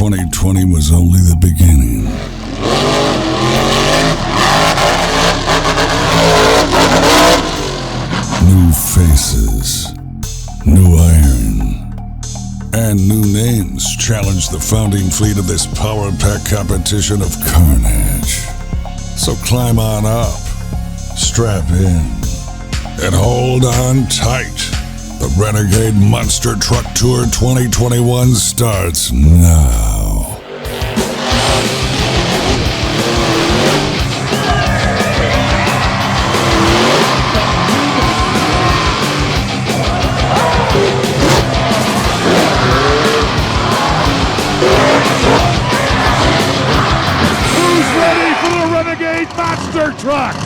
2020 was only the beginning. New faces, new iron, and new names challenge the founding fleet of this power pack competition of carnage. So climb on up, strap in, and hold on tight. The Renegade Monster Truck Tour 2021 starts now. Monster Trucks!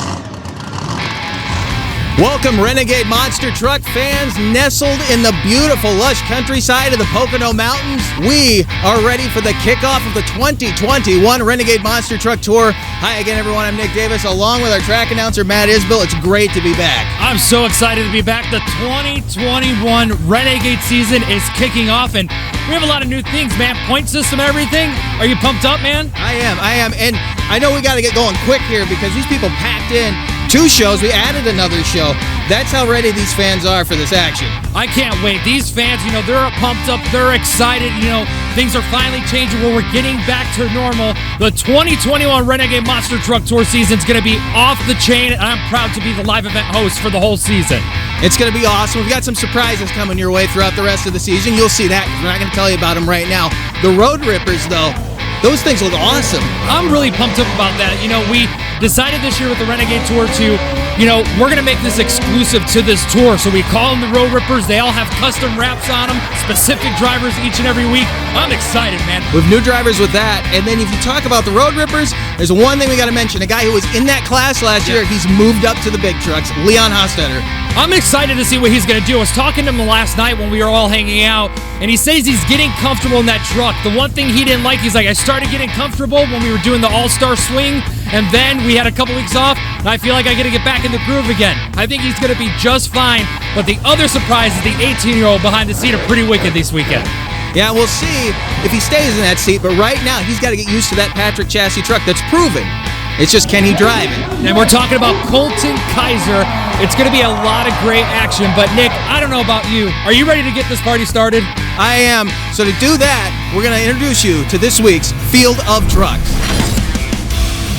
Welcome, Renegade Monster Truck fans, nestled in the beautiful, lush countryside of the Pocono Mountains. We are ready for the kickoff of the 2021 Renegade Monster Truck Tour. Hi again, everyone. I'm Nick Davis, along with our track announcer, Matt Isbell. It's great to be back. I'm so excited to be back. The 2021 Renegade season is kicking off, and we have a lot of new things, man. Point system, everything. Are you pumped up, man? I am. And I know we got to get going quick here because these people packed in 2 shows. We added another show. That's how ready these fans are for this action. I can't wait. These fans, they're pumped up. They're excited. Things are finally changing where we're getting back to normal. The 2021 Renegade Monster Truck Tour season is going to be off the chain, and I'm proud to be the live event host for the whole season. It's going to be awesome. We've got some surprises coming your way throughout the rest of the season. You'll see that because we're not going to tell you about them right now. The Road Rippers, though, those things look awesome. I'm really pumped up about that. We decided this year with the Renegade Tour to, we're going to make this exclusive to this tour. So we call them the Road Rippers. They all have custom wraps on them, specific drivers each and every week. I'm excited, man. With new drivers with that. And then if you talk about the Road Rippers, there's one thing we got to mention. A guy who was in that class last year, he's moved up to the big trucks, Leon Hostetter. I'm excited to see what he's going to do. I was talking to him last night when we were all hanging out, and he says he's getting comfortable in that truck. The one thing he didn't like, he's like, I started getting comfortable when we were doing the All-Star Swing, and then we had a couple weeks off, and I feel like I got to get back in the groove again. I think he's going to be just fine, but the other surprise is the 18-year-old behind the seat are pretty wicked this weekend. Yeah, we'll see if he stays in that seat, but right now he's got to get used to that Patrick chassis truck that's proven. It's just, can he drive it? And we're talking about Colton Kaiser. It's going to be a lot of great action. But, Nick, I don't know about you. Are you ready to get this party started? I am. So to do that, we're going to introduce you to this week's Field of Trucks.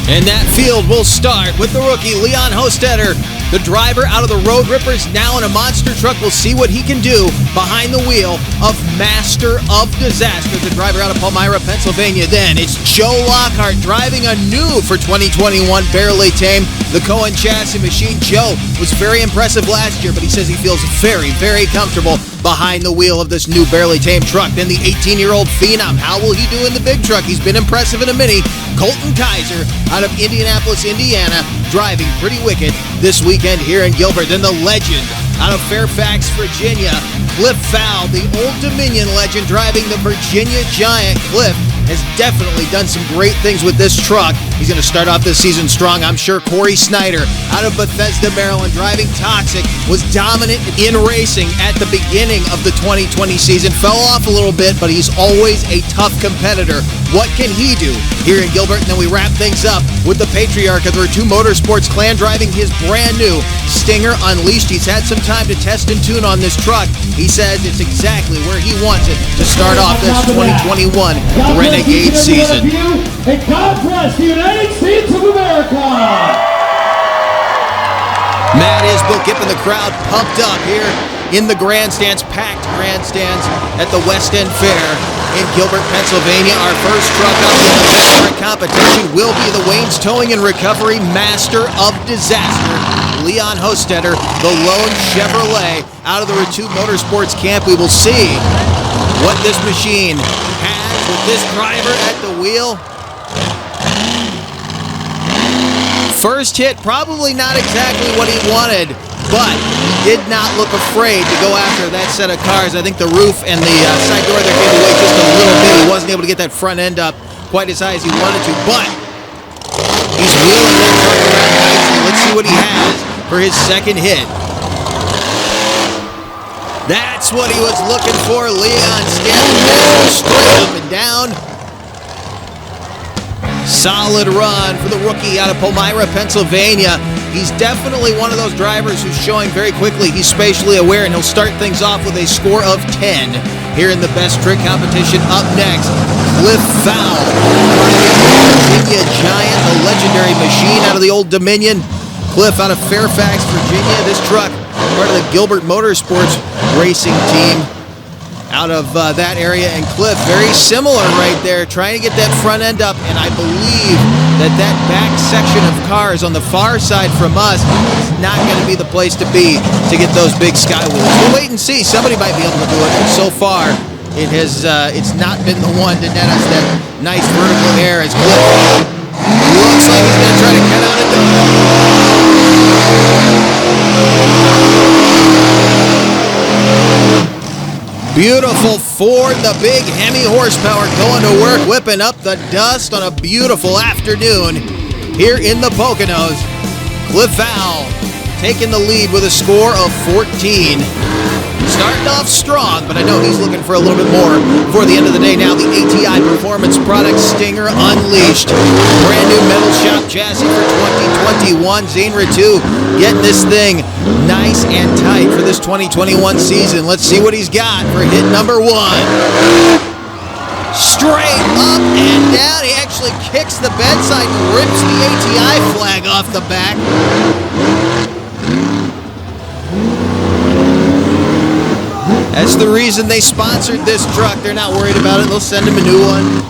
And that field will start with the rookie, Leon Hostetter. The driver out of the Road Rippers, now in a monster truck. We'll see what he can do behind the wheel of Master of Disaster, the driver out of Palmyra, Pennsylvania. Then it's Joe Lockhart driving a new for 2021 Barely Tame, the Cohen chassis machine. Joe was very impressive last year, but he says he feels very, very comfortable behind the wheel of this new Barely Tame truck. Then the 18-year-old Phenom. How will he do in the big truck? He's been impressive in a Mini. Colton Kaiser out of Indianapolis, Indiana, driving pretty wicked this weekend here in Gilbert. Then the legend out of Fairfax, Virginia, Cliff Fowl, the Old Dominion legend, driving the Virginia Giant. Cliff has definitely done some great things with this truck. He's going to start off this season strong, I'm sure. Corey Snyder out of Bethesda, Maryland, driving Toxic, was dominant in racing at the beginning of the 2020 season. Fell off a little bit, but he's always a tough competitor. What can he do here in Gilbert? And then we wrap things up with the patriarch of the Vertu Motorsports clan driving his brand new Stinger Unleashed. He's had some time to test and tune on this truck. He says it's exactly where he wants it to start off this 2021 Renegade season. And God bless the United States of America! Matt Isbell keeping the crowd pumped up here in the grandstands, packed grandstands at the West End Fair in Gilbert, Pennsylvania. Our first truck up in the veteran competition will be the Wayne's Towing and Recovery Master of Disaster, Leon Hostetter, the lone Chevrolet out of the Vertu Motorsports camp. We will see what this machine has with this driver at the wheel. First hit, probably not exactly what he wanted, but he did not look afraid to go after that set of cars. I think the roof and the side door there gave away just a little bit. He wasn't able to get that front end up quite as high as he wanted to, but he's wheeling that truck around nicely. Let's see what he has for his second hit. That's what he was looking for. Leon standing there straight up and down. Solid run for the rookie out of Palmyra, Pennsylvania. He's definitely one of those drivers who's showing very quickly he's spatially aware, and he'll start things off with a score of 10 here in the best trick competition. Up next, Cliff Fowl, Virginia Giant, the legendary machine out of the Old Dominion. Cliff out of Fairfax, Virginia. This truck, part of the Gilbert Motorsports racing team out of that area. And Cliff, very similar right there, trying to get that front end up. And I believe that back section of cars on the far side from us is not going to be the place to be to get those big sky wheels. We'll wait and see. Somebody might be able to do it. But so far, it's not been the one to net us that nice vertical air as Cliff looks like he's going to try to cut out a door. Beautiful Ford, the big Hemi horsepower going to work, whipping up the dust on a beautiful afternoon here in the Poconos. Cliff Fowl taking the lead with a score of 14. Starting off strong, but I know he's looking for a little bit more before the end of the day. Now the ATI Performance Products Stinger Unleashed. Brand new metal shop chassis for 2021. Zane Ritu getting this thing nice and tight for this 2021 season. Let's see what he's got for hit number 1. Straight up and down. He actually kicks the bedside and rips the ATI flag off the back. That's the reason they sponsored this truck. They're not worried about it. They'll send him a new one.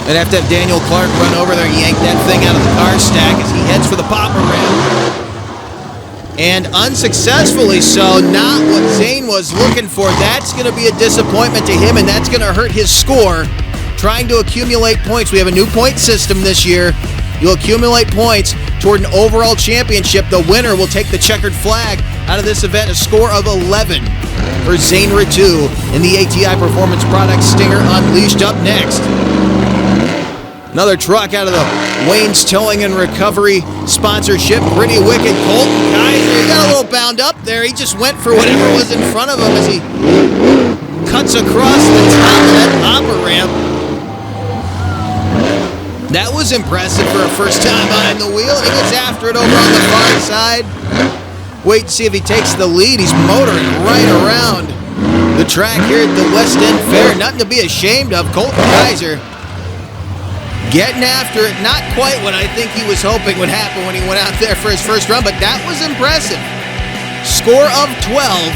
They'd have to have Daniel Clark run over there and yank that thing out of the car stack as he heads for the popper ramp. And unsuccessfully so, not what Zane was looking for. That's going to be a disappointment to him, and that's going to hurt his score. Trying to accumulate points. We have a new point system this year. You'll accumulate points toward an overall championship. The winner will take the checkered flag out of this event, a score of 11 for Zane Ritu in the ATI Performance Products Stinger Unleashed. Up next, another truck out of the Wayne's Towing and Recovery sponsorship. Pretty Wicked, Colton Kaiser. He got a little bound up there. He just went for whatever was in front of him as he cuts across the top of that popper ramp. That was impressive for a first time behind the wheel, and he gets after it over on the far side. Wait to see if he takes the lead. He's motoring right around the track here at the West End Fair. Nothing to be ashamed of. Colton Kaiser getting after it. Not quite what I think he was hoping would happen when he went out there for his first run, but that was impressive. Score of 12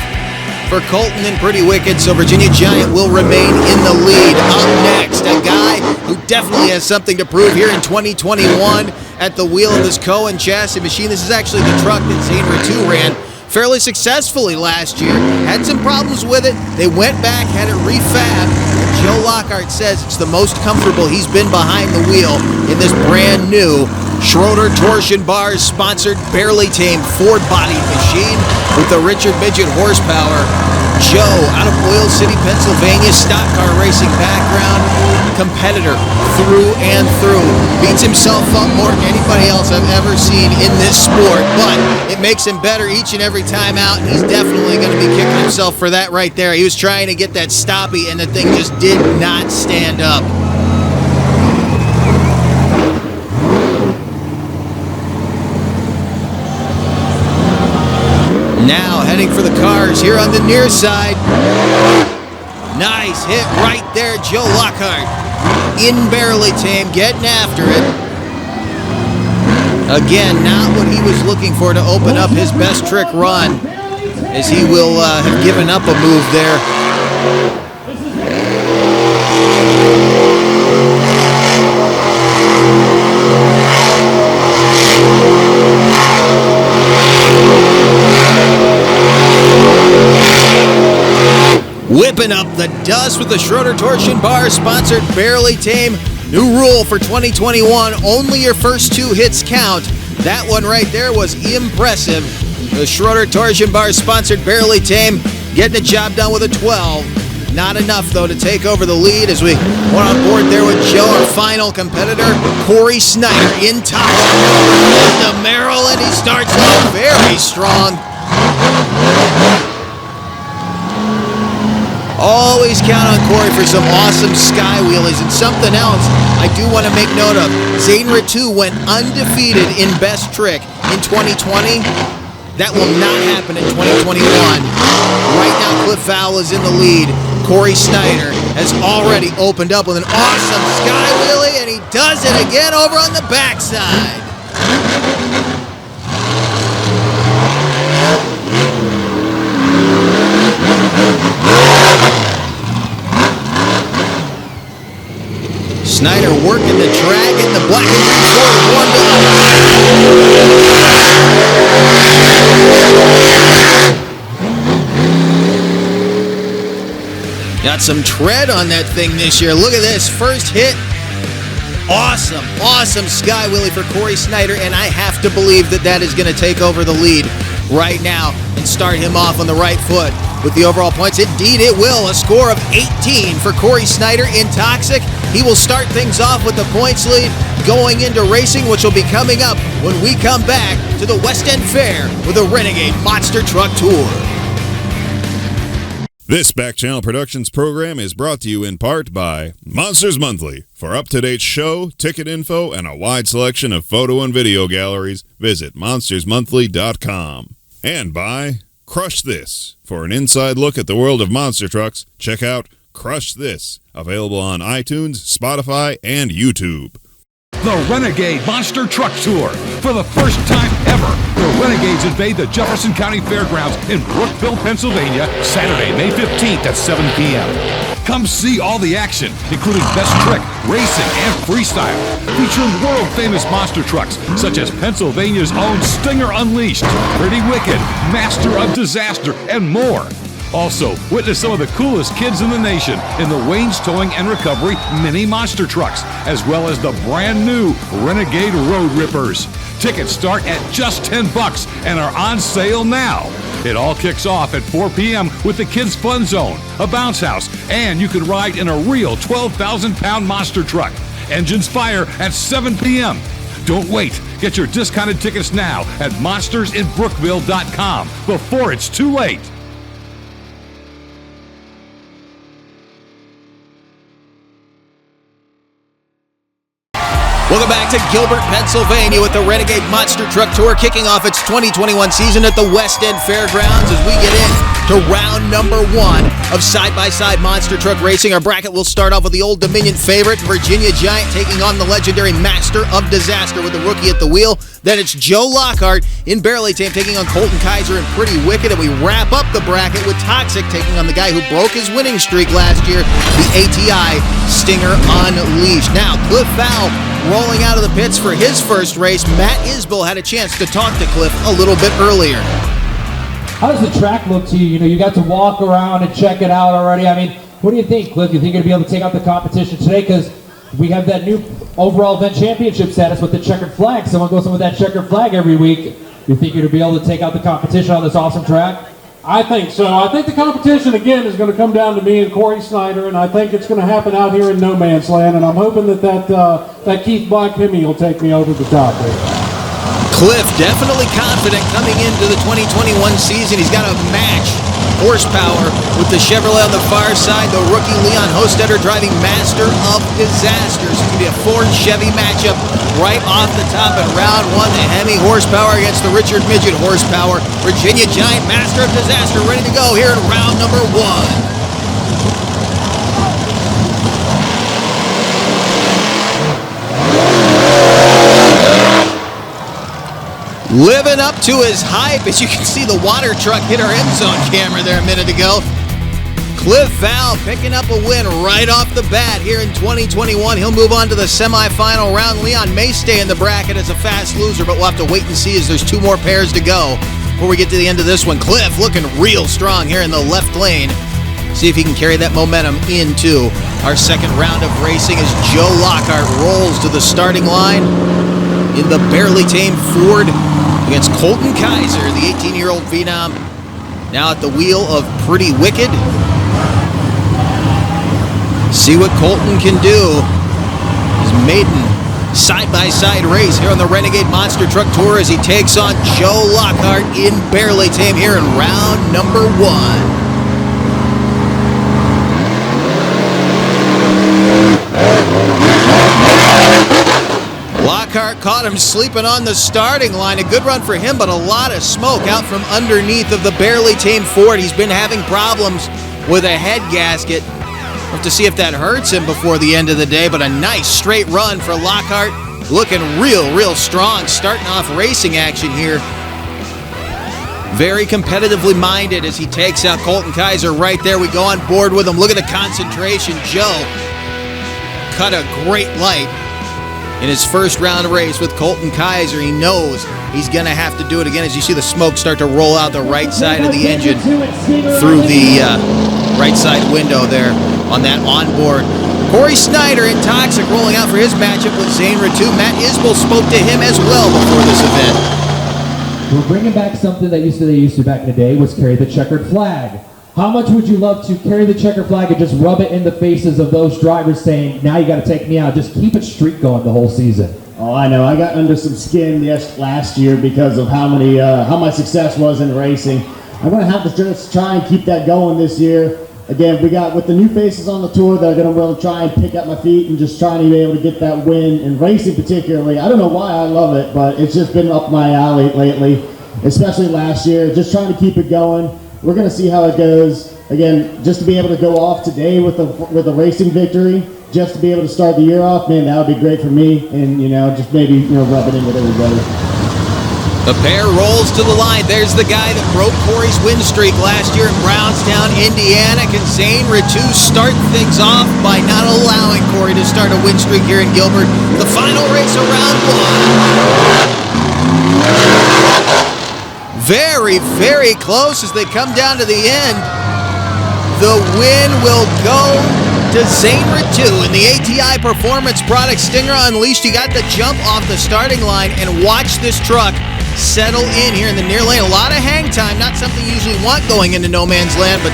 for Colton and Pretty Wicked, so Virginia Giant will remain in the lead. Up next, a guy who definitely has something to prove here in 2021 at the wheel of this Cohen chassis machine. This is actually the truck that Zane Ritu ran fairly successfully last year. Had some problems with it. They went back, had it refabbed. And Joe Lockhart says it's the most comfortable he's been behind the wheel in this brand new Schroeder Torsion Bars sponsored Barely Tamed Ford body machine with the Richard Midget horsepower. Joe out of Oil City, Pennsylvania, stock car racing background, competitor through and through. Beats himself up more than anybody else I've ever seen in this sport, but it makes him better each and every time out, and he's definitely going to be kicking himself for that right there. He was trying to get that stoppie, and the thing just did not stand up. Now heading for the cars here on the near side. Nice hit right there, Joe Lockhart. In Barely Tame, getting after it. Again, not what he was looking for to open up his best trick run, as he will have given up a move there. Whipping up the dust with the Schroeder Torsion Bar sponsored Barely Tame. New rule for 2021, only your first 2 hits count. That one right there was impressive. The Schroeder Torsion Bar sponsored Barely Tame getting the job done with a 12. Not enough though to take over the lead as we went on board there with Joe, our final competitor, Corey Snyder in top. To Maryland, he starts off very strong. Always count on Corey for some awesome sky wheelies. And something else I do want to make note of. Zane Ritu went undefeated in best trick in 2020. That will not happen in 2021. Right now, Cliff Fowl is in the lead. Corey Snyder has already opened up with an awesome sky wheelie, and he does it again over on the backside. Snyder working the track in the black and green Ford warmed up. Got some tread on that thing this year. Look at this. First hit. Awesome, awesome sky wheelie for Corey Snyder, and I have to believe that that is going to take over the lead right now and start him off on the right foot with the overall points. Indeed, it will. A score of 18 for Corey Snyder in Toxic. He will start things off with the points lead going into racing, which will be coming up when we come back to the West End Fair with the Renegade Monster Truck Tour. This Back Channel Productions program is brought to you in part by Monsters Monthly. For up-to-date show, ticket info, and a wide selection of photo and video galleries, visit monstersmonthly.com. And by Crush This. For an inside look at the world of monster trucks, check out Crush This, available on iTunes, Spotify, and YouTube. The Renegade Monster Truck Tour. For the first time ever, the Renegades invade the Jefferson County Fairgrounds in Brookville, Pennsylvania, Saturday, May 15th at 7 p.m. Come see all the action, including Best Trick, Racing, and Freestyle, featuring world-famous monster trucks such as Pennsylvania's own Stinger Unleashed, Pretty Wicked, Master of Disaster, and more. Also, witness some of the coolest kids in the nation in the Wayne's Towing and Recovery mini monster trucks, as well as the brand new Renegade Road Rippers. Tickets start at just $10 and are on sale now. It all kicks off at 4 p.m. with the Kids Fun Zone, a bounce house, and you can ride in a real 12,000-pound monster truck. Engines fire at 7 p.m. Don't wait. Get your discounted tickets now at monstersinbrookville.com before it's too late. Welcome back to Gilbert, Pennsylvania with the Renegade Monster Truck Tour kicking off its 2021 season at the West End Fairgrounds as we get in to round number 1 of side-by-side monster truck racing. Our bracket will start off with the Old Dominion favorite, Virginia Giant, taking on the legendary Master of Disaster with the rookie at the wheel. Then it's Joe Lockhart in Barely Tame taking on Colton Kaiser and Pretty Wicked. And we wrap up the bracket with Toxic taking on the guy who broke his winning streak last year, the ATI Stinger Unleashed. Now, Cliff Fowl rolling out of the pits for his first race. Matt Isbell had a chance to talk to Cliff a little bit earlier. How does the track look to you? You know, you got to walk around and check it out already. I mean, what do you think, Cliff? You think you're going to be able to take out the competition today? Because we have that new overall event championship status with the checkered flag. Someone goes in with that checkered flag every week. You think you're going to be able to take out the competition on this awesome track? I think so. I think the competition, again, is going to come down to me and Corey Snyder, and I think it's going to happen out here in no man's land, and I'm hoping that Keith Black Hemi will take me over the top there. Cliff definitely confident coming into the 2021 season. He's got a match horsepower with the Chevrolet on the far side. The rookie Leon Hostetter driving Master of Disasters. It's going to be a Ford Chevy matchup right off the top in round 1. The Hemi horsepower against the Richard Midget horsepower. Virginia Giant Master of Disaster ready to go here in round number 1. Living up to his hype, as you can see the water truck hit our end zone camera there a minute ago. Cliff Fowl picking up a win right off the bat here in 2021. He'll move on to the semifinal round. Leon may stay in the bracket as a fast loser, but we'll have to wait and see as there's 2 more pairs to go before we get to the end of this one. Cliff looking real strong here in the left lane. See if he can carry that momentum into our second round of racing as Joe Lockhart rolls to the starting line in the Barely Tame Ford against Colton Kaiser, the 18-year-old phenom, now at the wheel of Pretty Wicked. See what Colton can do. His maiden side-by-side race here on the Renegade Monster Truck Tour as he takes on Joe Lockhart in Barely Tame here in round number 1. Lockhart caught him sleeping on the starting line. A good run for him, but a lot of smoke out from underneath of the barely tamed Ford. He's been having problems with a head gasket. We'll have to see if that hurts him before the end of the day, but a nice straight run for Lockhart. Looking real strong, starting off racing action here. Very competitively minded as he takes out Colton Kaiser right there. We go on board with him. Look at the concentration. Joe cut a great light in his first round race with Colton Kaiser. He knows he's going to have to do it again as you see the smoke start to roll out the right side of the engine through the right side window there on that onboard. Corey Snyder in Toxic rolling out for his matchup with Zane Ratu. Matt Isbell spoke to him as well before this event. We're bringing back something that they used to back in the day, was carry the checkered flag. How much would you love to carry the checkered flag and just rub it in the faces of those drivers saying, now you got to take me out, just keep a streak going the whole season? Oh, I know. I got under some skin last year because of how my success was in racing. I'm going to have to just try and keep that going this year. Again, we got with the new faces on the tour that are going to really try and pick up my feet and just trying to be able to get that win in racing particularly. I don't know why I love it, but it's just been up my alley lately, especially last year. Just trying to keep it going. We're going to see how it goes. Again, just to be able to go off today with a racing victory, just to be able to start the year off, man, that would be great for me. And, just maybe, rub it in with everybody. The pair rolls to the line. There's the guy that broke Corey's win streak last year in Brownstown, Indiana. Can Zane Ratu start things off by not allowing Corey to start a win streak here in Gilbert? The final race of round one. Very close as they come down to the end. The win will go to Zane Ratu in the ATI Performance Product Stinger Unleashed. He got the jump off the starting line, and watch this truck settle in here in the near lane. A lot of hang time, not something you usually want going into no man's land, but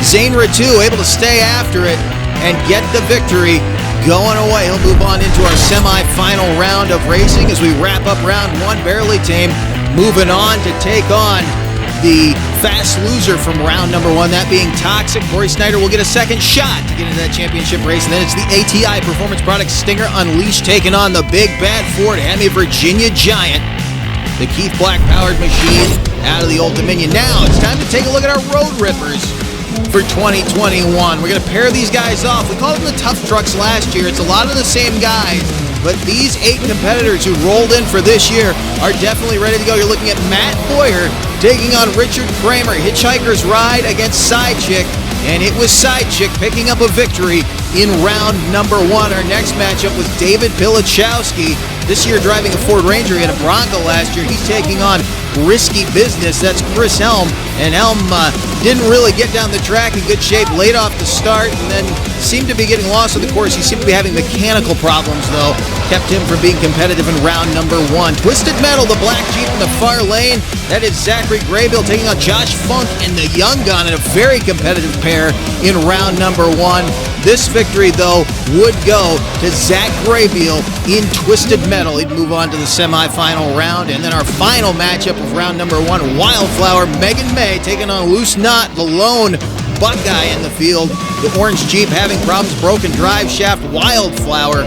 Zane Ratu able to stay after it and get the victory going away. He'll move on into our semi-final round of racing as we wrap up round one. Barely tame, moving on to take on the fast loser from round number one, that being Toxic. Corey Snyder will get a second shot to get into that championship race, and then it's the ATI Performance Products Stinger Unleashed taking on the big bad Ford Hemi Virginia Giant, the Keith Black powered machine out of the Old Dominion. Now it's time to take a look at our Road Rippers for 2021. We're going to pair these guys off. We called them the tough trucks last year. It's a lot of the same guys, but these 8 competitors who rolled in for this year are definitely ready to go. You're looking at Matt Boyer taking on Richard Kramer. Hitchhiker's ride against Sidechick, and it was Sidechick picking up a victory in round number one. Our next matchup was David Pilichowski. This year driving a Ford Ranger, he had a Bronco last year. He's taking on Risky Business. That's Chris Helm. And Helm didn't really get down the track in good shape, late off the start, and then seemed to be getting lost on the course. He seemed to be having mechanical problems, though. Kept him from being competitive in round number one. Twisted Metal, the black Jeep in the far lane. That is Zachary Graybill taking on Josh Funk and the Young Gun in a very competitive pair in round number one. This victory, though, would go to Zach Graybill in Twisted Metal. He'd move on to the semifinal round. And then our final matchup of round number one, Wildflower, Megan May taking on Loose Knot, the lone Buckeye in the field. The orange Jeep having problems, broken drive shaft. Wildflower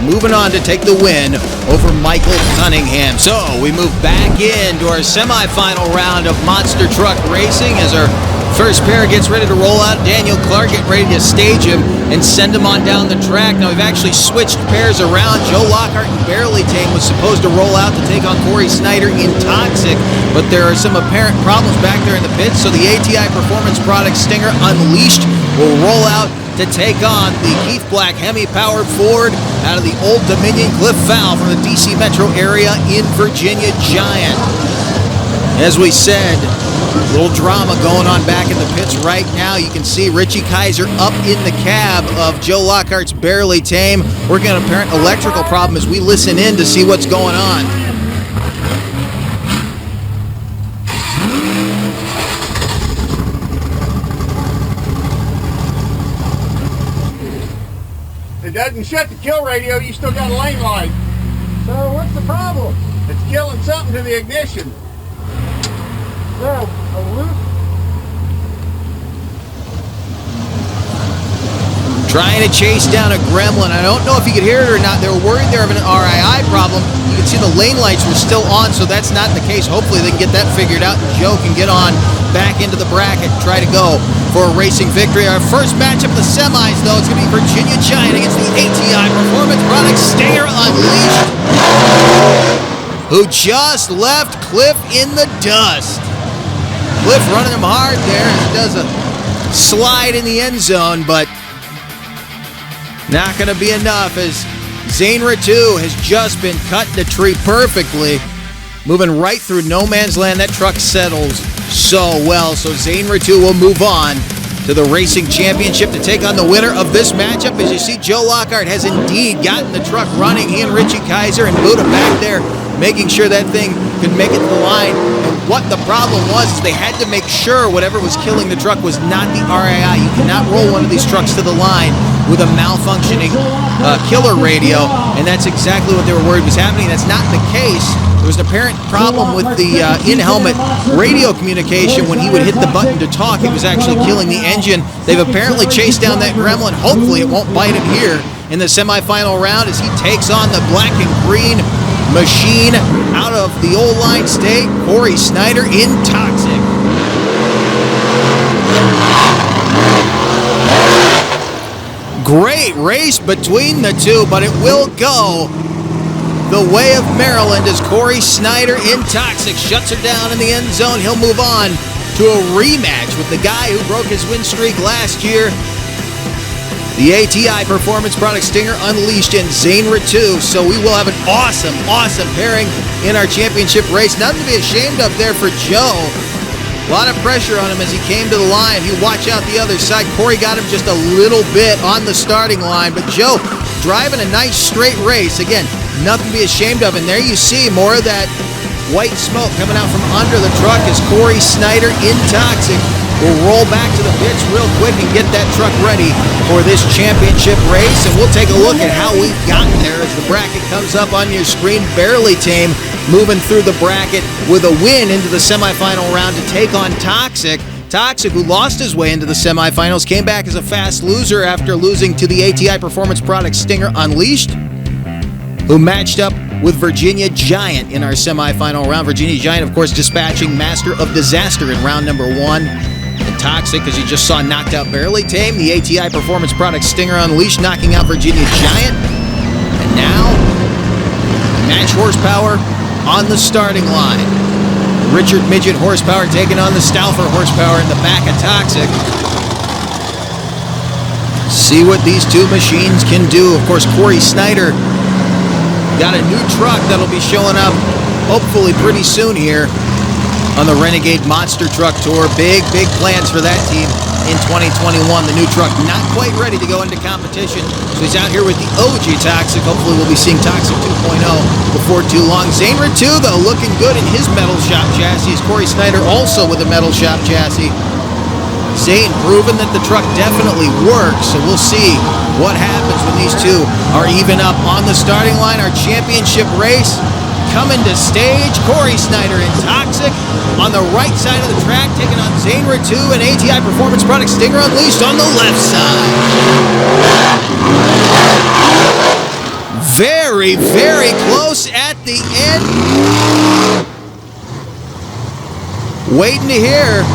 moving on to take the win over Michael Cunningham. So we move back into our semifinal round of Monster Truck Racing as our first pair gets ready to roll out. Daniel Clark getting ready to stage him and send him on down the track. Now we've actually switched pairs around. Joe Lockhart and Barely Tame was supposed to roll out to take on Corey Snyder in Toxic, but there are some apparent problems back there in the pits, so the ATI Performance Products Stinger Unleashed will roll out to take on the Keith Black Hemi-powered Ford out of the Old Dominion Cliff Fowl from the DC metro area in Virginia Giant. As we said, a little drama going on back in the pits right now. You can see Richie Kaiser up in the cab of Joe Lockhart's Barely Tame, working on an apparent electrical problem as we listen in to see what's going on. It doesn't shut the kill radio, you still got a lane light. So what's the problem? It's killing something to the ignition. trying to chase down a gremlin. I don't know if you could hear it or not. They were worried they were having an RII problem. You can see the lane lights were still on, so that's not the case. Hopefully they can get that figured out, and Joe can get on back into the bracket and try to go for a racing victory. Our first matchup of the semis, though, it's going to be Virginia Giant against the ATI Performance Products Stinger Unleashed, who just left Cliff in the dust. Cliff running him hard there as he does a slide in the end zone, but not going to be enough as Zane Ratu has just been cutting the tree perfectly, moving right through no man's land. That truck settles so well, so Zane Ratu will move on to the Racing Championship to take on the winner of this matchup. As you see, Joe Lockhart has indeed gotten the truck running. He and Richie Kaiser and Buddha back there making sure that thing could make it to the line. And what the problem was is they had to make sure whatever was killing the truck was not the RII. You cannot roll one of these trucks to the line with a malfunctioning killer radio, and that's exactly what they were worried was happening. That's not the case. There was an apparent problem with the in-helmet radio communication. When he would hit the button to talk, it was actually killing the engine. They've apparently chased down that gremlin. Hopefully it won't bite him here in the semifinal round as he takes on the black and green machine out of the old line state, Corey Snyder in Toxic. Great race between the two, but it will go the way of Maryland as Corey Snyder in Toxic shuts her down in the end zone. He'll move on to a rematch with the guy who broke his win streak last year, the ATI Performance Products Stinger Unleashed and Zane Ratu. So we will have an awesome pairing in our championship race. Nothing to be ashamed of there for Joe. A lot of pressure on him as he came to the line. If you watch out the other side, Corey got him just a little bit on the starting line, but Joe driving a nice straight race. Again, nothing to be ashamed of. And there you see more of that white smoke coming out from under the truck as Corey Snyder in Toxic will roll back to the pits real quick and get that truck ready for this championship race. And we'll take a look at how we've gotten there as the bracket comes up on your screen. Barely Tame moving through the bracket with a win into the semifinal round to take on Toxic. Toxic, who lost his way into the semifinals, came back as a fast loser after losing to the ATI Performance Products Stinger Unleashed, who matched up with Virginia Giant in our semifinal round. Virginia Giant, of course, dispatching Master of Disaster in round number 1. And Toxic, as you just saw, knocked out Barely Tame, the ATI Performance Products Stinger Unleashed, knocking out Virginia Giant. And now, match horsepower on the starting line. Richard Midget horsepower taking on the Stauffer horsepower in the back of Toxic. See what these two machines can do. Of course, Corey Snyder got a new truck that'll be showing up hopefully pretty soon here on the Renegade Monster Truck Tour. Big plans for that team in 2021. The new truck not quite ready to go into competition, so he's out here with the OG Toxic. Hopefully we'll be seeing Toxic 2.0 before too long. Zane Ratu, though, looking good in his metal shop chassis. Corey Snyder also with a metal shop chassis. Zane proving that the truck definitely works, so we'll see what happens when these two are even up on the starting line. Our championship race coming to stage. Corey Snyder in Toxic on the right side of the track, taking on Zane Ratu and ATI Performance Products Stinger Unleashed on the left side. Very close at the end. Waiting to hear.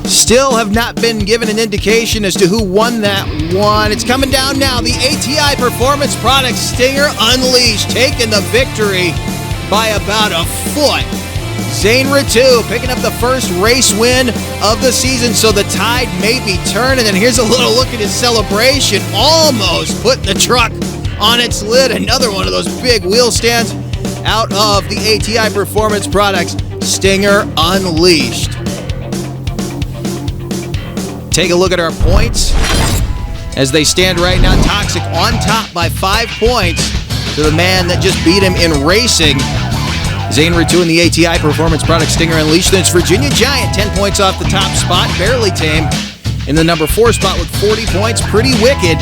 Still have not been given an indication as to who won that one. It's coming down now. The ATI Performance Products Stinger Unleashed taking the victory by about a foot. Zane Ratu picking up the first race win of the season, so the tide may be turning. And here's a little look at his celebration. Almost put the truck on its lid. Another one of those big wheel stands out of the ATI Performance Products Stinger Unleashed. Take a look at our points as they stand right now. Toxic on top by 5 points to the man that just beat him in racing. Zane Ratu in the ATI Performance Products Stinger Unleashed. Then it's Virginia Giant, 10 points off the top spot. Barely Tame in the number 4 spot with 40 points. Pretty Wicked.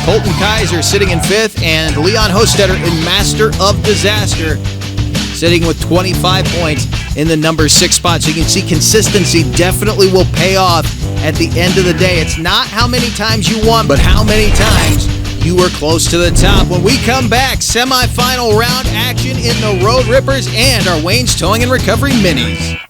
Colton Kaiser sitting in 5th, and Leon Hostetter in Master of Disaster sitting with 25 points in the number 6 spot. So you can see consistency definitely will pay off at the end of the day. It's not how many times you won, but how many times you were close to the top. When we come back, semifinal round action in the Road Rippers and our Wayne's Towing and Recovery Minis.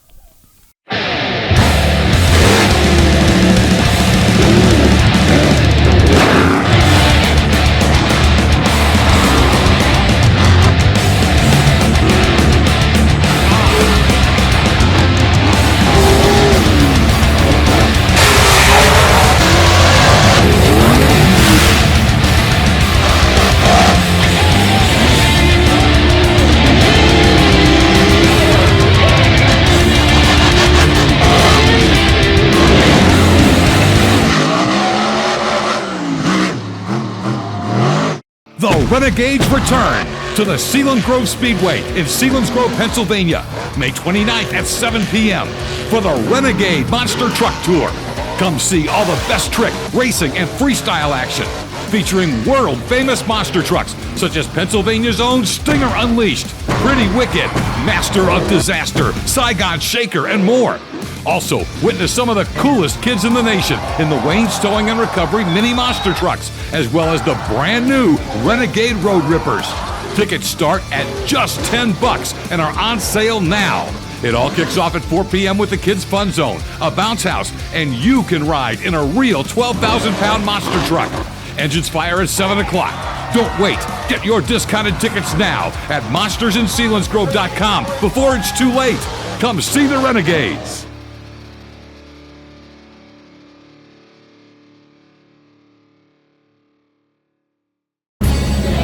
The Renegades return to the Selinsgrove Speedway in Selinsgrove, Pennsylvania, May 29th at 7 p.m. for the Renegade Monster Truck Tour. Come see all the best trick, racing, and freestyle action, featuring world-famous monster trucks such as Pennsylvania's own Stinger Unleashed, Pretty Wicked, Master of Disaster, Saigon Shaker, and more. Also, witness some of the coolest kids in the nation in the Wayne's Towing and Recovery Mini Monster Trucks, as well as the brand new Renegade Road Rippers. Tickets start at just $10 and are on sale now. It all kicks off at 4 p.m. with the Kids Fun Zone, a bounce house, and you can ride in a real 12,000-pound monster truck. Engines fire at 7 o'clock. Don't wait. Get your discounted tickets now at monstersinselinsgrove.com before it's too late. Come see the Renegades.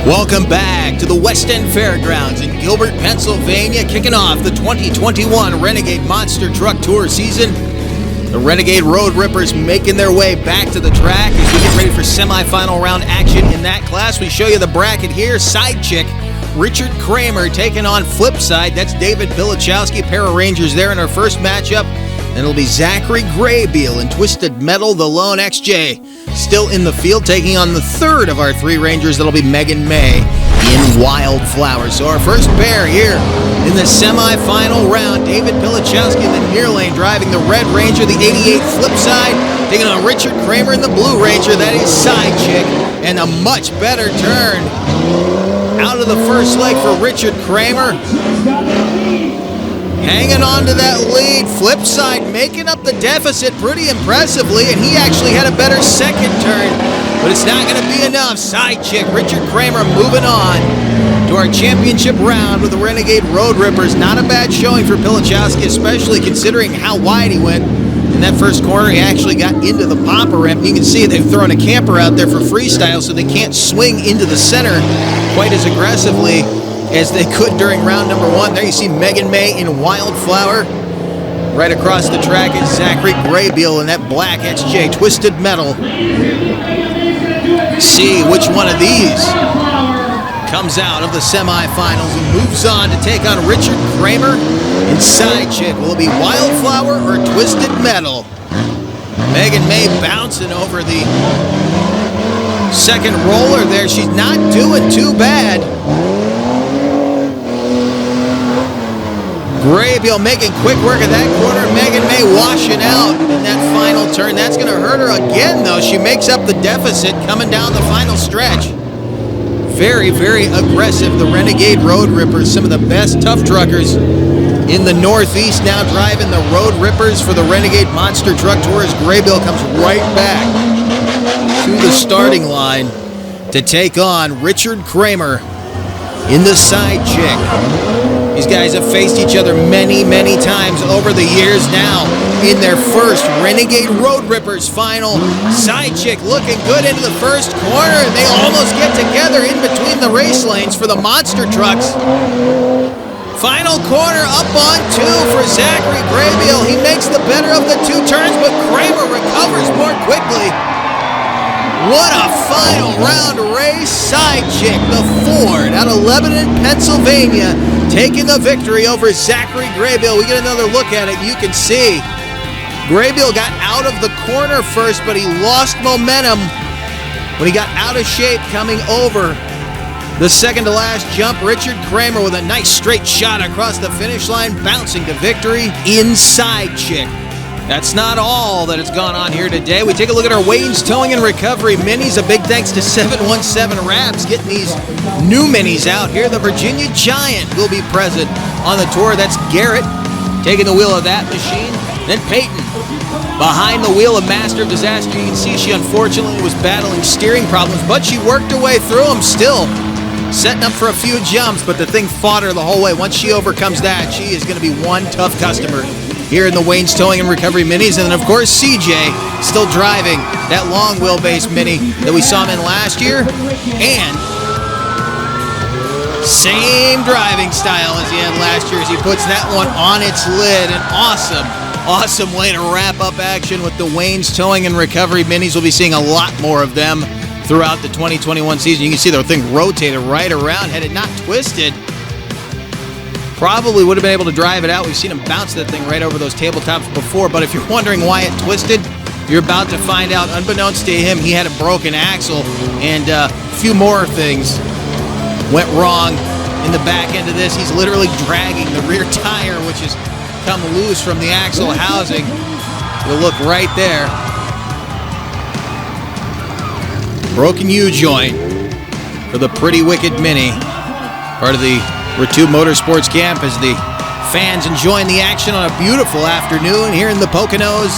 Welcome back to the West End Fairgrounds in Gilbert, Pennsylvania, kicking off the 2021 Renegade Monster Truck Tour season. The Renegade Road Rippers making their way back to the track as we get ready for semifinal round action in that class. We show you the bracket here. Side chick, Richard Kramer taking on Flipside. That's David Bilichowski, pair of Rangers there in our first matchup. And it'll be Zachary Graybeal and Twisted Metal, the lone XJ, still in the field, taking on the third of our 3 Rangers. That'll be Megan May in Wildflower. So our first pair here in the semifinal round, David Bilichowski in the near lane driving the Red Ranger, the 88 Flipside, taking on Richard Kramer in the Blue Ranger. That is Side Chick, and a much better turn out of the first leg for Richard Kramer. Hanging on to that lead, Flipside making up the deficit pretty impressively, and he actually had a better second turn, but it's not going to be enough. Side chick, Richard Kramer moving on to our championship round with the Renegade Road Rippers. Not a bad showing for Bilichowski, especially considering how wide he went. In that first corner, he actually got into the popper ramp. You can see they've thrown a camper out there for freestyle, so they can't swing into the center quite as aggressively as they could during round number 1. There you see Megan May in Wildflower. Right across the track is Zachary Graybeal in that black XJ Twisted Metal. See which one of these comes out of the semifinals and moves on to take on Richard Kramer and Side Chick. Will it be Wildflower or Twisted Metal? Megan May bouncing over the second roller there. She's not doing too bad. Graybeal making quick work of that corner. Megan May washing out in that final turn. That's going to hurt her again, though. She makes up the deficit coming down the final stretch. Very, very aggressive, the Renegade Road Rippers. Some of the best tough truckers in the Northeast now driving the Road Rippers for the Renegade Monster Truck Tour as Graybeal comes right back to the starting line to take on Richard Kramer in the Side Chick. These guys have faced each other many, many times over the years now in their first Renegade Road Rippers final. Side Chick looking good into the first corner, and they almost get together in between the race lanes for the monster trucks. Final corner up on 2 for Zachary Graybeal. He makes the better of the 2 turns, but Kramer recovers more quickly. What a final round race. Side Chick, the Ford out of Lebanon, Pennsylvania, taking the victory over Zachary Graybeal. We get another look at it. You can see Graybeal got out of the corner first, but he lost momentum when he got out of shape coming over The second to last jump, Richard Kramer with a nice straight shot across the finish line, bouncing to victory. Inside chick. That's not all that has gone on here today. We take a look at our Wayne's Towing and Recovery Minis. A big thanks to 717 Wraps getting these new minis out here. The Virginia Giant will be present on the tour. That's Garrett taking the wheel of that machine. Then Peyton behind the wheel of Master of Disaster. You can see she unfortunately was battling steering problems, but she worked her way through them still. Setting up for a few jumps, but the thing fought her the whole way. Once she overcomes that, she is going to be one tough customer here in the Wayne's Towing and Recovery Minis. And then, of course, CJ still driving that long wheelbase mini that we saw him in last year. And same driving style as he had last year as he puts that one on its lid. An awesome way to wrap up action with the Wayne's Towing and Recovery Minis. We'll be seeing a lot more of them throughout the 2021 season. You can see the thing rotated right around. Had it not twisted, probably would have been able to drive it out. We've seen him bounce that thing right over those tabletops before, but if you're wondering why it twisted, you're about to find out. Unbeknownst to him, he had a broken axle, and a few more things went wrong in the back end of this. He's literally dragging the rear tire, which has come loose from the axle housing. You'll look right there. Broken U-joint for the Pretty Wicked Mini, part of the Ritu Motorsports Camp, as the fans enjoying the action on a beautiful afternoon here in the Poconos.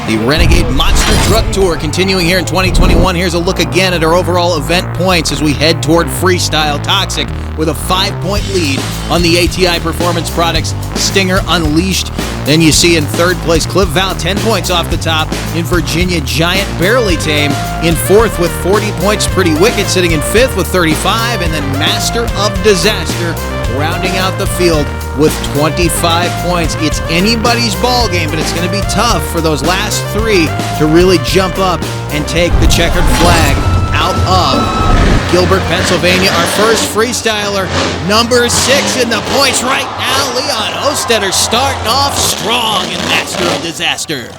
The Renegade Monster Truck Tour continuing here in 2021. Here's a look again at our overall event points as we head toward Freestyle. Toxic with a 5-point lead on the ATI Performance Products Stinger Unleashed. Then you see in third place Cliff Val, 10 points off the top. In Virginia Giant, barely tame. In fourth with 40 points, Pretty Wicked sitting in fifth with 35. And then Master of Disaster rounding out the field with 25 points. It's anybody's ball game, but it's going to be tough for those last three to really jump up and take the checkered flag out of Gilbert, Pennsylvania. Our first freestyler, number 6 in the points right now. Leon Hostetter starting off strong in Master of Disaster.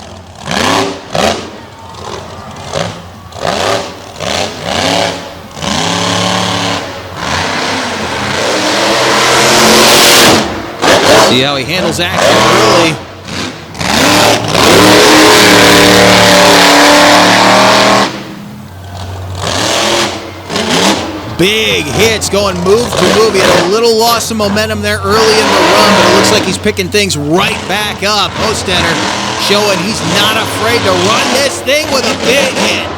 See how he handles action early. Big hits going move to move. He had a little loss of momentum there early in the run, but it looks like he's picking things right back up. Hostetter showing he's not afraid to run this thing with a big hit.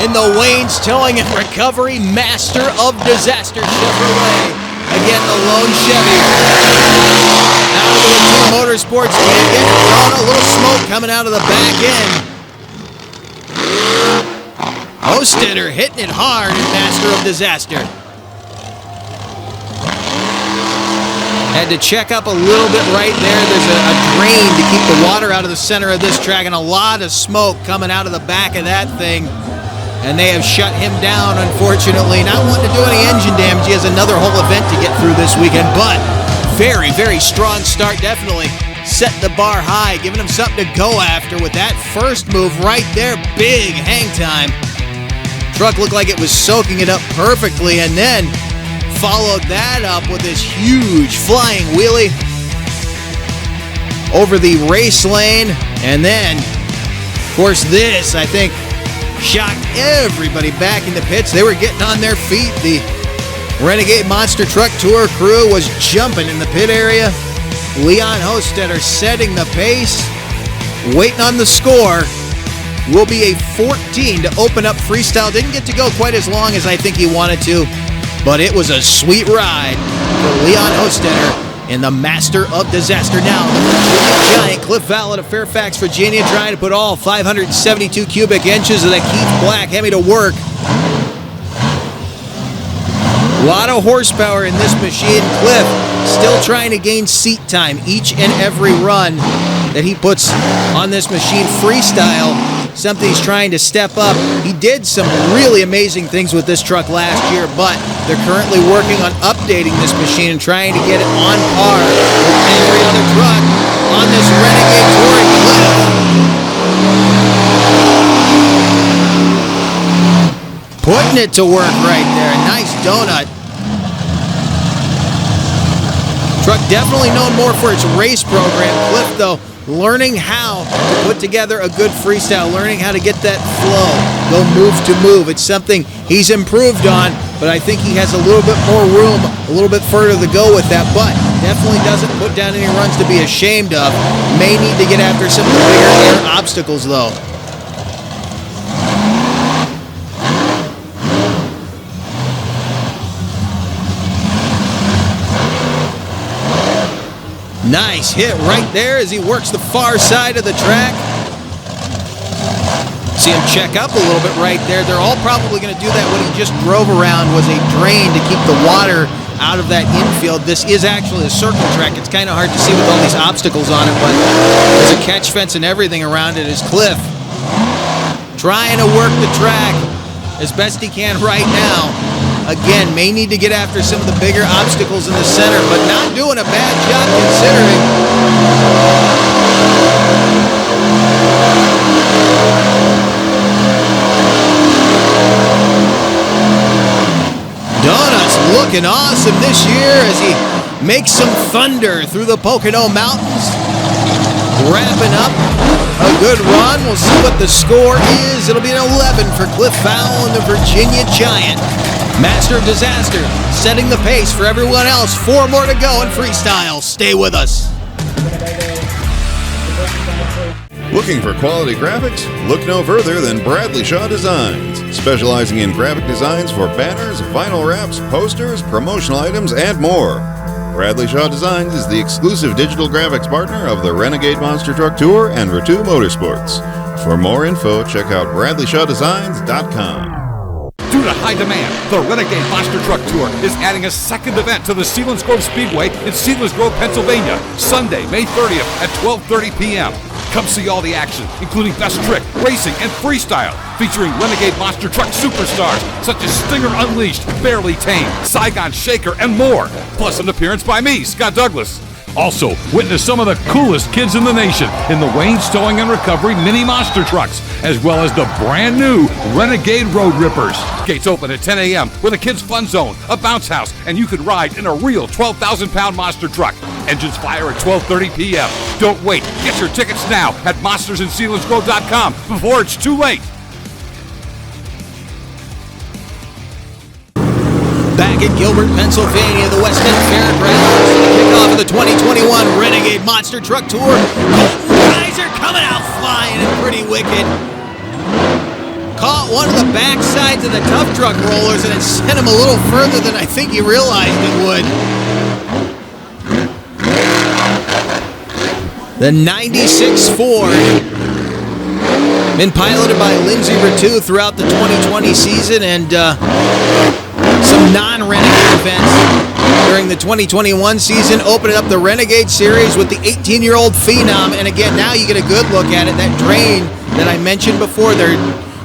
In the Wayne's Towing and Recovery Master of Disaster Chevrolet. Again, the lone Chevy. Out of the Ritu Motorsports can't get it. Oh, a little smoke coming out of the back end. Hostetter hitting it hard in Master of Disaster. Had to check up a little bit right there. There's a drain to keep the water out of the center of this track, and a lot of smoke coming out of the back of that thing. And they have shut him down, unfortunately. Not wanting to do any engine damage. He has another whole event to get through this weekend, but very, very strong start. Definitely set the bar high, giving him something to go after with that first move right there. Big hang time. Truck looked like it was soaking it up perfectly, and then followed that up with this huge flying wheelie over the race lane. And then, of course, this, I think, shocked everybody back in the pits. They were getting on their feet. The Renegade Monster Truck Tour crew was jumping in the pit area. Leon Hostetter setting the pace, waiting on the score. Will be a 14 to open up Freestyle. Didn't get to go quite as long as I think he wanted to, but it was a sweet ride for Leon Hostetter in the Master of Disaster. Now, the Virginia Giant, Cliff Val of Fairfax, Virginia, trying to put all 572 cubic inches of that Keith Black Hemi to work. A lot of horsepower in this machine. Cliff still trying to gain seat time each and every run that he puts on this machine. Freestyle, something he's trying to step up. He did some really amazing things with this truck last year, but they're currently working on updating this machine and trying to get it on par with every other truck on this Renegade Touring Cliff. Putting it to work right there. Nice donut. Truck definitely known more for its race program. Cliff, though, learning how to put together a good freestyle, learning how to get that flow, go move to move. It's something he's improved on, but I think he has a little bit more room, a little bit further to go with that, but definitely doesn't put down any runs to be ashamed of. May need to get after some of the bigger air obstacles, though. Nice hit right there as he works the far side of the track. See him check up a little bit right there. They're all probably going to do that. What he just drove around was a drain to keep the water out of that infield. This is actually a circle track. It's kind of hard to see with all these obstacles on it, but there's a catch fence and everything around it. Is Cliff trying to work the track as best he can right now. Again, may need to get after some of the bigger obstacles in the center, but not doing a bad job considering. Donuts looking awesome this year as he makes some thunder through the Pocono Mountains. Wrapping up a good run. We'll see what the score is. It'll be an 11 for Cliff Fowl and the Virginia Giant. Master of Disaster setting the pace for everyone else. 4 more to go in freestyle. Stay with us. Looking for quality graphics? Look no further than Bradley Shaw Designs, specializing in graphic designs for banners, vinyl wraps, posters, promotional items, and more. Bradley Shaw Designs is the exclusive digital graphics partner of the Renegade Monster Truck Tour and Ratu Motorsports. For more info, check out BradleyShawDesigns.com. Due to high demand, the Renegade Monster Truck Tour is adding a second event to the Selinsgrove Speedway in Selinsgrove, Pennsylvania, Sunday, May 30th at 12:30 p.m. Come see all the action, including best trick, racing, and freestyle, featuring Renegade Monster Truck superstars such as Stinger Unleashed, Barely Tame, Saigon Shaker, and more, plus an appearance by me, Scott Douglas. Also, witness some of the coolest kids in the nation in the Wayne Stowing and Recovery Mini Monster Trucks, as well as the brand new Renegade Road Rippers. Gates open at 10 a.m. with a kids' fun zone, a bounce house, and you could ride in a real 12,000-pound monster truck. Engines fire at 12:30 p.m. Don't wait. Get your tickets now at monstersinselinsgrove.com before it's too late. Back in Gilbert, Pennsylvania, the West End Fairgrounds, the kickoff of the 2021 Renegade Monster Truck Tour. Kaiser coming out flying and pretty wicked. Caught one of the back sides of the tough truck rollers and it sent him a little further than I think he realized it would. The 96 Ford, been piloted by Lindsay Ratu throughout the 2020 season and some non-Renegade events during the 2021 season, opening up the Renegade Series with the 18-year-old Phenom. And again, now you get a good look at it. That drain that I mentioned before, they're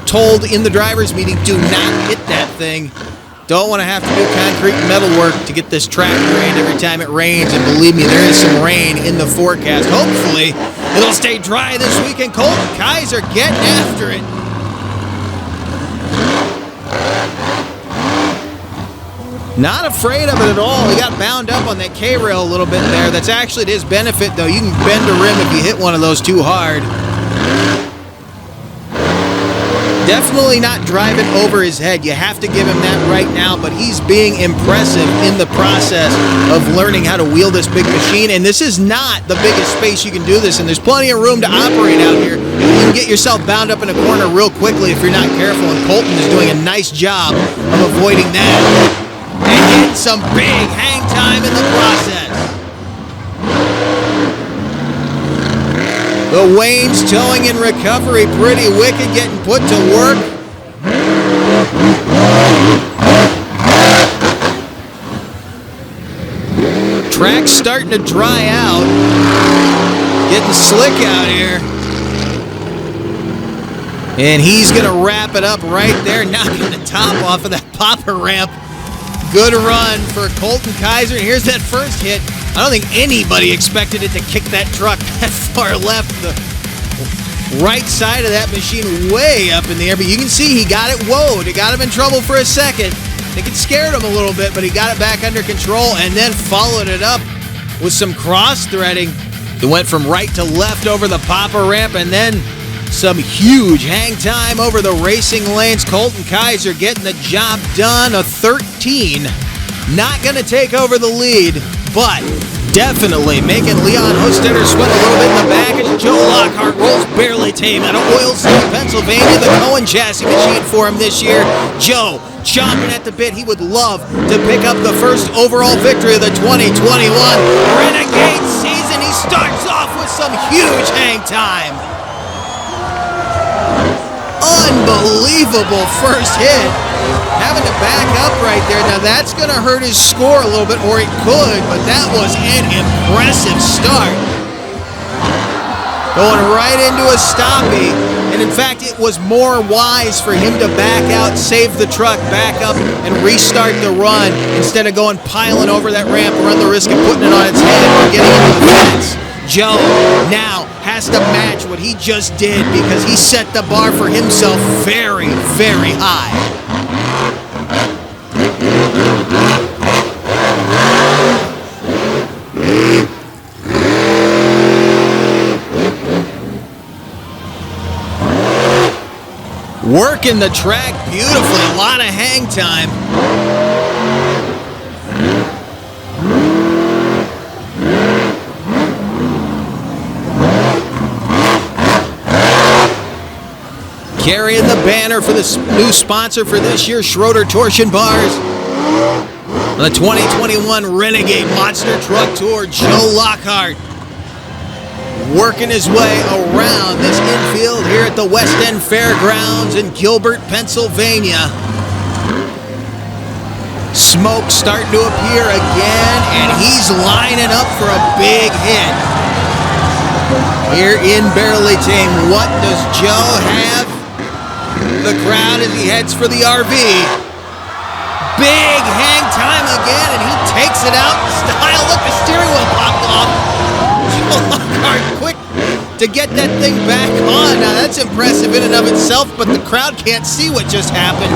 told in the driver's meeting, do not hit that thing. Don't want to have to do concrete and metal work to get this track drained every time it rains. And believe me, there is some rain in the forecast. Hopefully, it'll stay dry this weekend. Colton Kaiser getting after it. Not afraid of it at all. He got bound up on that K-rail a little bit there. That's actually to his benefit, though. You can bend a rim if you hit one of those too hard. Definitely not driving over his head. You have to give him that right now, but he's being impressive in the process of learning how to wheel this big machine, and this is not the biggest space you can do this in. There's plenty of room to operate out here. You can get yourself bound up in a corner real quickly if you're not careful, and Colton is doing a nice job of avoiding that. And getting some big hang time in the process. The Wayne's Towing and Recovery, pretty wicked, getting put to work. Track's starting to dry out. Getting slick out here. And he's going to wrap it up right there, knocking the top off of that popper ramp. Good run for Colton Kaiser. And here's that first hit. I don't think anybody expected it to kick that truck that far left. The right side of that machine way up in the air. But you can see he got it woed. It got him in trouble for a second. I think it scared him a little bit, but he got it back under control and then followed it up with some cross-threading. It went from right to left over the popper ramp and then some huge hang time over the racing lanes. Colton Kaiser getting the job done. A 13. Not going to take over the lead, but definitely making Leon Hostetter sweat a little bit in the back as Joe Lockhart rolls barely tame out of Oil City, Pennsylvania. The Cohen chassis machine for him this year. Joe chomping at the bit. He would love to pick up the first overall victory of the 2021 Renegade season. He starts off with some huge hang time. Unbelievable first hit. Having to back up right there. Now that's going to hurt his score a little bit, or it could, but that was an impressive start. Going right into a stoppie, and in fact it was more wise for him to back out, save the truck, back up, and restart the run instead of going piling over that ramp, run the risk of putting it on its head or getting into the fence. Joe now has to match what he just did because he set the bar for himself very, very high. Working the track beautifully, a lot of hang time. Carrying the banner for the new sponsor for this year, Schroeder Torsion Bars. On the 2021 Renegade Monster Truck Tour, Joe Lockhart working his way around this infield here at the West End Fairgrounds in Gilbert, Pennsylvania. Smoke starting to appear again, and he's lining up for a big hit. Here in Barely Tame, what does Joe have? The crowd as he heads for the RV. Big hang time again, and he takes it out in style. Look, the steering wheel popped off. Joe Lockhart quick to get that thing back on. Now that's impressive in and of itself, but the crowd can't see what just happened.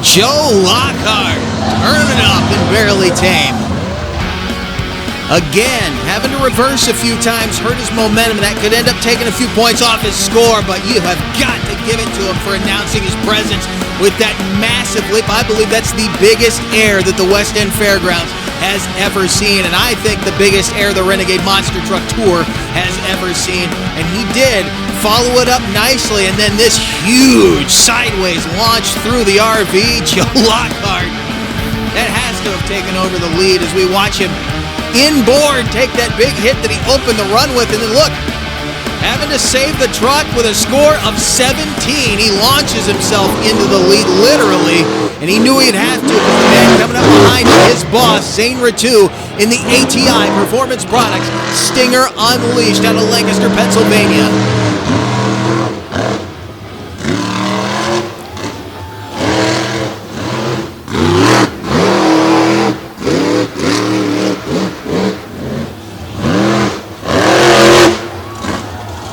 Joe Lockhart turning up and Barely Tame. Again, having to reverse a few times, hurt his momentum, and that could end up taking a few points off his score, but you have got to give it to him for announcing his presence with that massive leap. I believe that's the biggest air that the West End Fairgrounds has ever seen, and I think the biggest air the Renegade Monster Truck Tour has ever seen, and he did follow it up nicely, and then this huge sideways launch through the RV. Joe Lockhart, that has to have taken over the lead as we watch him inboard take that big hit that he opened the run with, and then look, having to save the truck with a score of 17. He launches himself into the lead literally, and he knew he'd have to because the man coming up behind his boss, Zane Ritu, in the ATI Performance Products Stinger Unleashed out of Lancaster, Pennsylvania.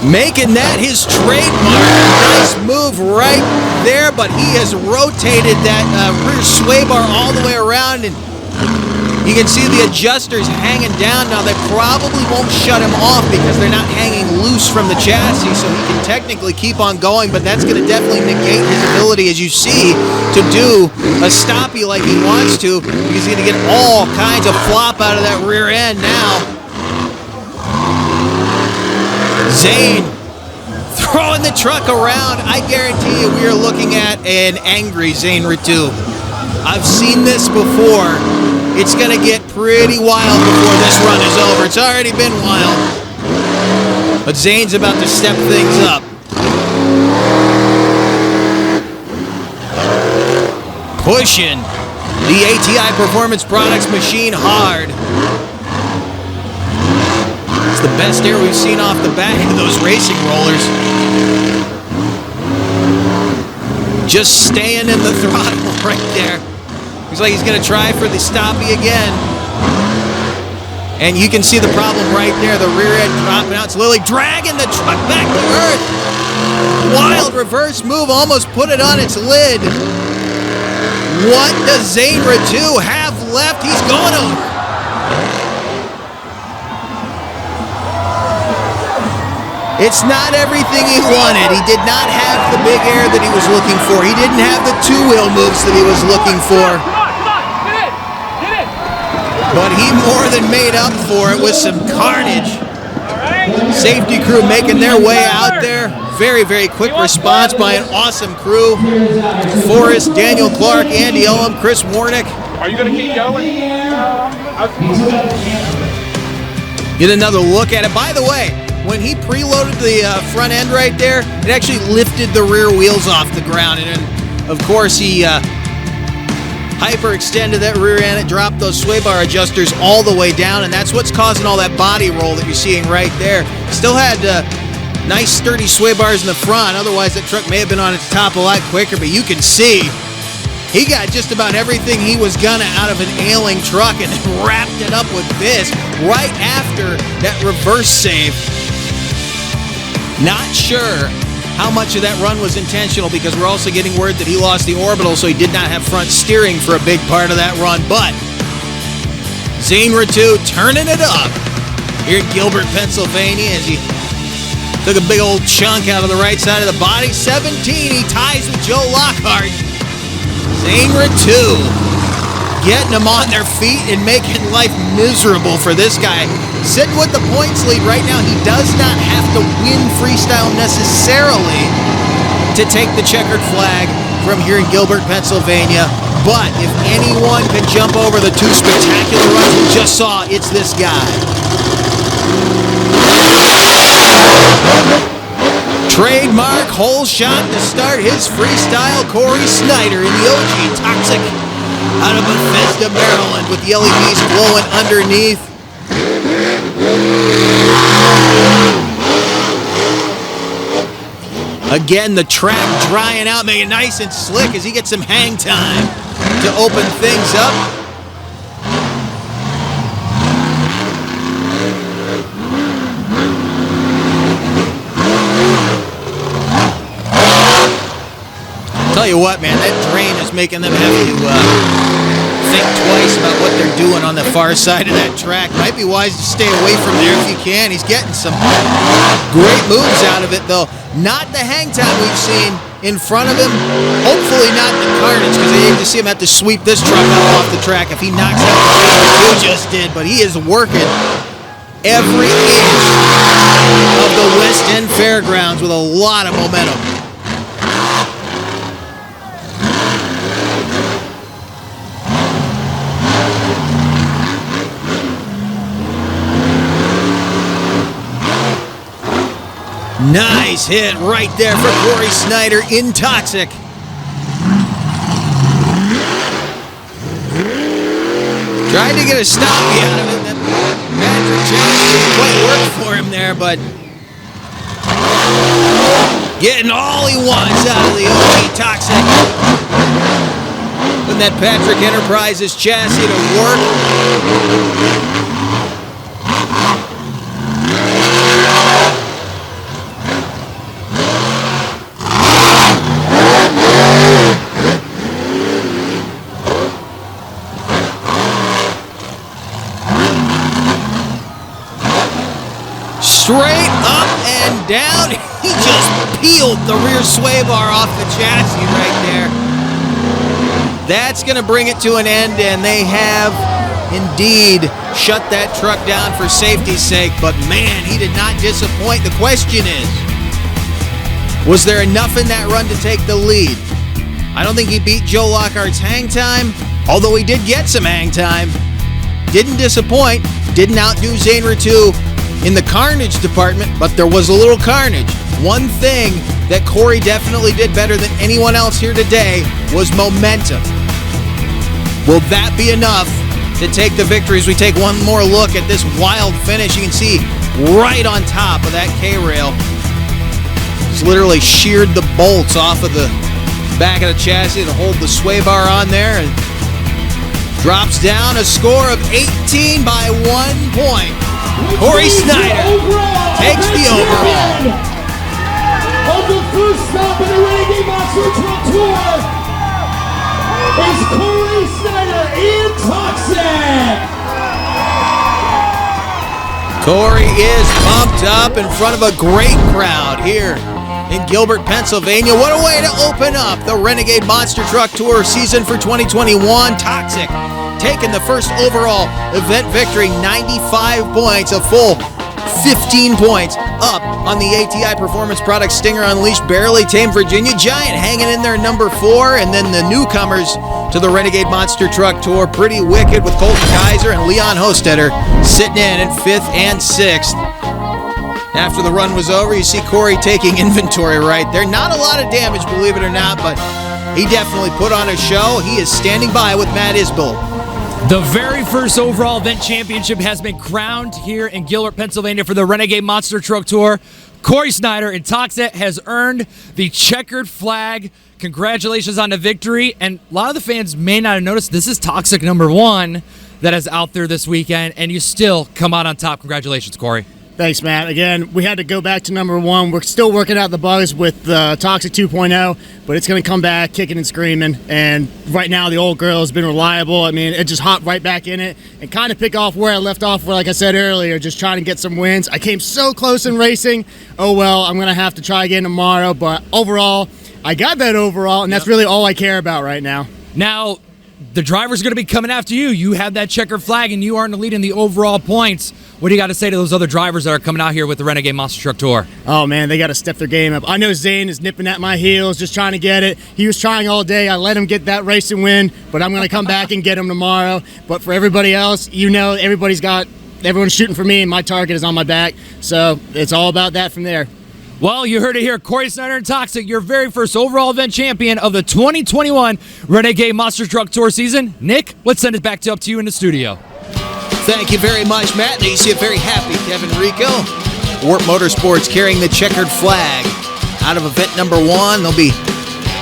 Making that his trademark. Nice move right there, but he has rotated that rear sway bar all the way around, and you can see the adjusters hanging down. Now, they probably won't shut him off because they're not hanging loose from the chassis, so he can technically keep on going, but that's going to definitely negate his ability, as you see, to do a stoppie like he wants to, because he's going to get all kinds of flop out of that rear end now. Zane throwing the truck around. I guarantee you we are looking at an angry Zane Ritu. I've seen this before. It's going to get pretty wild before this run is over. It's already been wild. But Zane's about to step things up. Pushing the ATI Performance Products machine hard. It's the best air we've seen off the back of those racing rollers. Just staying in the throttle right there. Looks like he's going to try for the stoppie again. And you can see the problem right there. The rear end dropping out. It's Lilly dragging the truck back to earth. Wild reverse move, almost put it on its lid. What does Zane Radu have left? He's going over. It's not everything he wanted. He did not have the big air that he was looking for. He didn't have the two-wheel moves that he was looking for. But he more than made up for it with some carnage. Safety crew making their way out there. Very, very quick response by an awesome crew. Forrest, Daniel Clark, Andy Ullum, Chris Warnick. Are you going to keep going? Get another look at it. By the way, when he preloaded the front end right there, it actually lifted the rear wheels off the ground. And of course, he hyperextended that rear end. It dropped those sway bar adjusters all the way down, and that's what's causing all that body roll that you're seeing right there. Still had nice sturdy sway bars in the front. Otherwise, that truck may have been on its top a lot quicker, but you can see he got just about everything he was gonna out of an ailing truck and then wrapped it up with this right after that reverse save. Not sure how much of that run was intentional, because we're also getting word that he lost the orbital, so he did not have front steering for a big part of that run. But Zane Radu turning it up here in Gilbert, Pennsylvania, as he took a big old chunk out of the right side of the body. 17, he ties with Joe Lockhart. Zane Radu getting them on their feet and making life miserable for this guy. Sitting with the points lead right now. He does not have to win freestyle necessarily to take the checkered flag from here in Gilbert, Pennsylvania. But if anyone can jump over the two spectacular runs we just saw, it's this guy. Trademark hole shot to start his freestyle. Corey Snyder in the OG Toxic out of Bethesda, Maryland, with the LEDs glowing underneath. Again, the track drying out, making it nice and slick as he gets some hang time to open things up. Tell you what, man, that drain is making them have to think twice about what they're doing on the far side of that track. Might be wise to stay away from there if you can. He's getting some great moves out of it, though. Not the hang time we've seen in front of him. Hopefully not the carnage, because I hate to see him have to sweep this truck off the track if he knocks out the pace he just did. But he is working every inch of the West End Fairgrounds with a lot of momentum. Nice hit right there for Corey Snyder in Toxic. Tried to get a stoppie out of it. That Patrick Johnson didn't quite work for him there, but getting all he wants out of the OG Toxic. Putting that Patrick Enterprises chassis to work. Straight up and down. He just peeled the rear sway bar off the chassis right there. That's going to bring it to an end, and they have indeed shut that truck down for safety's sake. But man, he did not disappoint. The question is, was there enough in that run to take the lead? I don't think he beat Joe Lockhart's hang time, although he did get some hang time. Didn't disappoint. Didn't outdo Zane Radu in the carnage department, but there was a little carnage. One thing that Corey definitely did better than anyone else here today was momentum. Will that be enough to take the victory as we take one more look at this wild finish? You can see right on top of that K-rail. It's literally sheared the bolts off of the back of the chassis to hold the sway bar on there. And drops down a score of 18 by 1 point. Corey Snyder takes the overall. On the first stop in the Renegade Monster Truck Tour is Corey Snyder in Toxic. Corey is pumped up in front of a great crowd here in Gilbert, Pennsylvania. What a way to open up the Renegade Monster Truck Tour season for 2021. Toxic taking the first overall event victory, 95 points, a full 15 points up on the ATI Performance Products Stinger Unleashed Barely Tamed Virginia Giant, hanging in there number 4, and then the newcomers to the Renegade Monster Truck Tour, Pretty Wicked with Colton Kaiser and Leon Hostetter sitting in 5th and 6th. After the run was over, you see Corey taking inventory right there. Not a lot of damage, believe it or not, but he definitely put on a show. He is standing by with Matt Isbell. The very first overall event championship has been crowned here in Gilbert, Pennsylvania for the Renegade Monster Truck Tour. Corey Snyder in Toxic has earned the checkered flag. Congratulations on the victory. And a lot of the fans may not have noticed this is Toxic number 1 that is out there this weekend, and you still come out on top. Congratulations, Corey. Thanks, Matt. Again, we had to go back to number 1. We're still working out the bugs with Toxic 2.0, but it's going to come back kicking and screaming. And right now, the old girl has been reliable. I mean, it just hopped right back in it and kind of pick off where I left off, where, like I said earlier, just trying to get some wins. I came so close in racing. Oh, well, I'm going to have to try again tomorrow. But overall, I got that overall, and that's really all I care about right now. Now, the driver's going to be coming after you. You have that checkered flag, and you are in the lead in the overall points. What do you got to say to those other drivers that are coming out here with the Renegade Monster Truck Tour? Oh, man, they got to step their game up. I know Zane is nipping at my heels, just trying to get it. He was trying all day. I let him get that racing win, but I'm going to come back and get him tomorrow. But for everybody else, you know, everyone's shooting for me, and my target is on my back. So it's all about that from there. Well, you heard it here. Corey Snyder and Toxic, your very first overall event champion of the 2021 Renegade Monster Truck Tour season. Nick, let's send it back up to you in the studio. Thank you very much, Matt. Now you see a very happy Kevin Rico. Warp Motorsports carrying the checkered flag out of event number 1. They'll be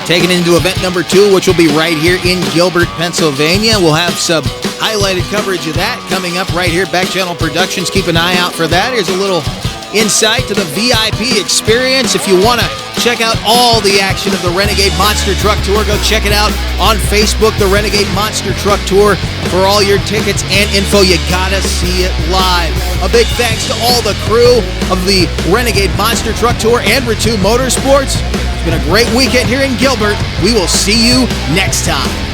taken into event number 2, which will be right here in Gilbert, Pennsylvania. We'll have some highlighted coverage of that coming up right here. Back Channel Productions, keep an eye out for that. Here's a little insight to the VIP experience. If you want to check out all the action of the Renegade Monster Truck Tour, go check it out on Facebook, the Renegade Monster Truck Tour. For all your tickets and info, you gotta see it live. A big thanks to all the crew of the Renegade Monster Truck Tour and Ratu Motorsports. It's been a great weekend here in Gilbert. We will see you next time.